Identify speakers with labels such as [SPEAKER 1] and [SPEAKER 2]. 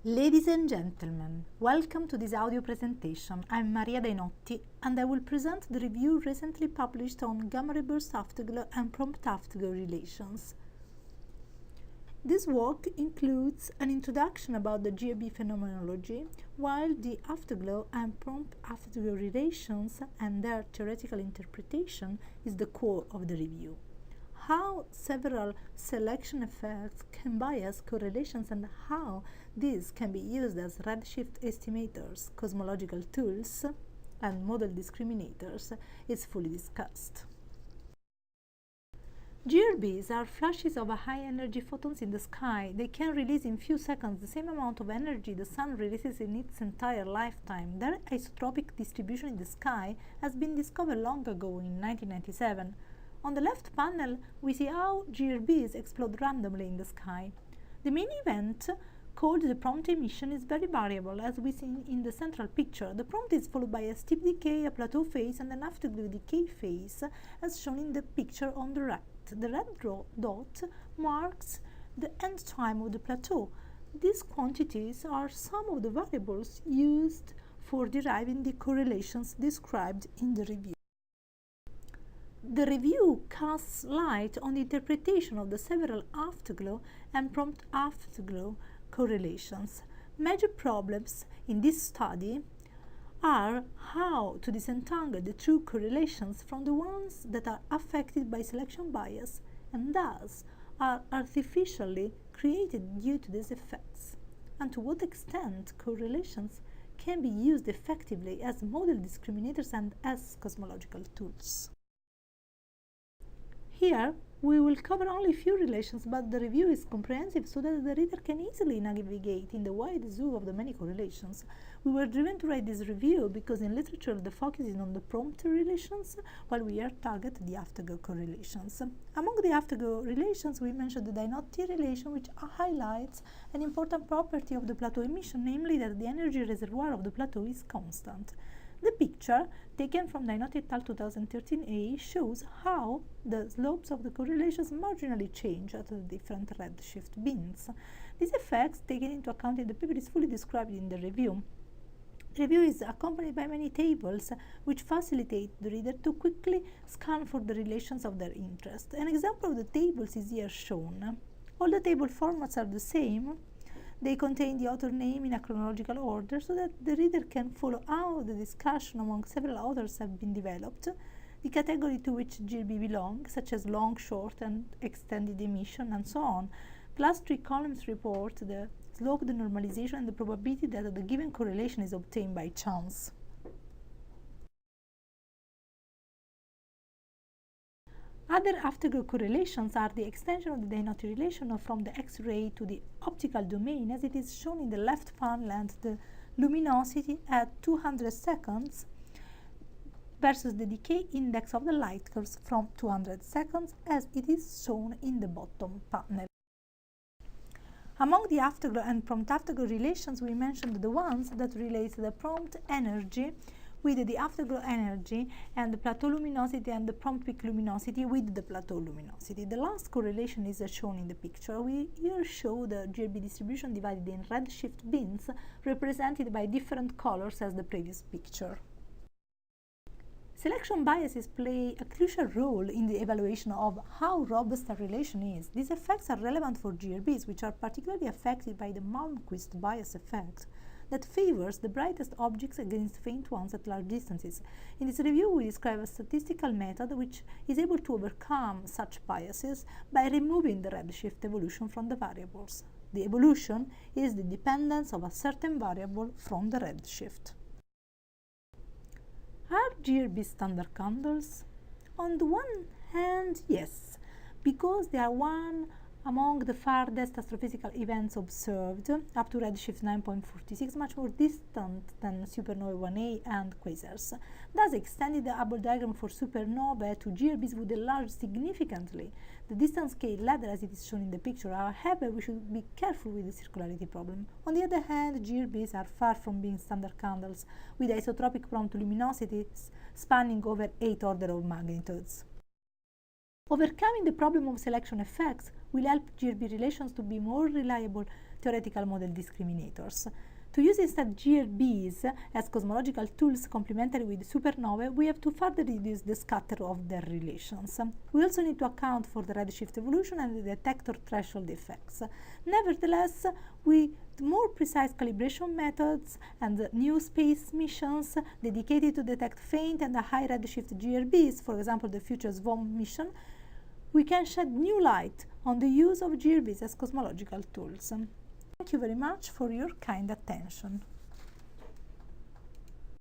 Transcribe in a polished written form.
[SPEAKER 1] Ladies and gentlemen, welcome to this audio presentation. I'm Maria Dainotti and I will present the review recently published on gamma-ray burst afterglow and prompt-afterglow relations. This work includes an introduction about the GAB phenomenology, while the afterglow and prompt-afterglow relations and their theoretical interpretation is the core of the review. How several selection effects can bias correlations and how these can be used as redshift estimators, cosmological tools, and model discriminators is fully discussed. GRBs are flashes of high-energy photons in the sky. They can release in few seconds the same amount of energy the Sun releases in its entire lifetime. Their isotropic distribution in the sky has been discovered long ago in 1997. On the left panel, we see how GRBs explode randomly in the sky. The main event, called the prompt emission, is very variable, as we see in the central picture. The prompt is followed by a steep decay, a plateau phase, and an afterglow decay phase, as shown in the picture on the right. The red dot marks the end time of the plateau. These quantities are some of the variables used for deriving the correlations described in the review. The review casts light on the interpretation of the several afterglow and prompt-afterglow correlations. Major problems in this study are how to disentangle the true correlations from the ones that are affected by selection bias and thus are artificially created due to these effects, and to what extent correlations can be used effectively as model discriminators and as cosmological tools. Here, we will cover only a few relations, but the review is comprehensive so that the reader can easily navigate in the wide zoo of the many correlations. We were driven to write this review because in literature the focus is on the prompt relations, while we here target the afterglow correlations. Among the afterglow relations, we mentioned the Dainotti relation, which highlights an important property of the plateau emission, namely that the energy reservoir of the plateau is constant. The picture, taken from Dainotti et al. 2013a, shows how the slopes of the correlations marginally change at the different redshift bins. These effects, taken into account in the paper, is fully described in the review. The review is accompanied by many tables which facilitate the reader to quickly scan for the relations of their interest. An example of the tables is here shown. All the table formats are the same. They contain the author name in a chronological order so that the reader can follow how the discussion among several authors have been developed, the category to which GRB belongs, such as long, short, and extended emission, and so on. Plus 3 columns report the slope, the normalization, and the probability that the given correlation is obtained by chance. Other afterglow correlations are the extension of the Dainotti relation from the X-ray to the optical domain, as it is shown in the left panel, and the luminosity at 200 seconds versus the decay index of the light curves from 200 seconds, as it is shown in the bottom panel. Among the afterglow and prompt-afterglow relations, we mentioned the ones that relate the prompt energy with the afterglow energy, and the plateau luminosity and the prompt peak luminosity with the plateau luminosity. The last correlation is shown in the picture. We here show the GRB distribution divided in redshift bins, represented by different colors as the previous picture. Selection biases play a crucial role in the evaluation of how robust a relation is. These effects are relevant for GRBs, which are particularly affected by the Malmquist bias effect that favors the brightest objects against faint ones at large distances. In this review, we describe a statistical method which is able to overcome such biases by removing the redshift evolution from the variables. The evolution is the dependence of a certain variable from the redshift. Are GRB standard candles? On the one hand, yes, because they are one among the farthest astrophysical events observed, up to redshift 9.46, much more distant than supernovae 1a and quasars. Thus, extending the Hubble diagram for supernovae to GRBs would enlarge significantly the distance scale ladder as it is shown in the picture. However, we should be careful with the circularity problem. On the other hand, GRBs are far from being standard candles, with isotropic prompt luminosities spanning over 8 orders of magnitudes. Overcoming the problem of selection effects, will help GRB relations to be more reliable theoretical model discriminators. To use instead GRBs as cosmological tools complementary with supernovae, we have to further reduce the scatter of their relations. We also need to account for the redshift evolution and the detector threshold effects. Nevertheless, with more precise calibration methods and new space missions dedicated to detect faint and high redshift GRBs, for example the future SWAM mission, we can shed new light on the use of GRBs as cosmological tools. Thank you very much for your kind attention.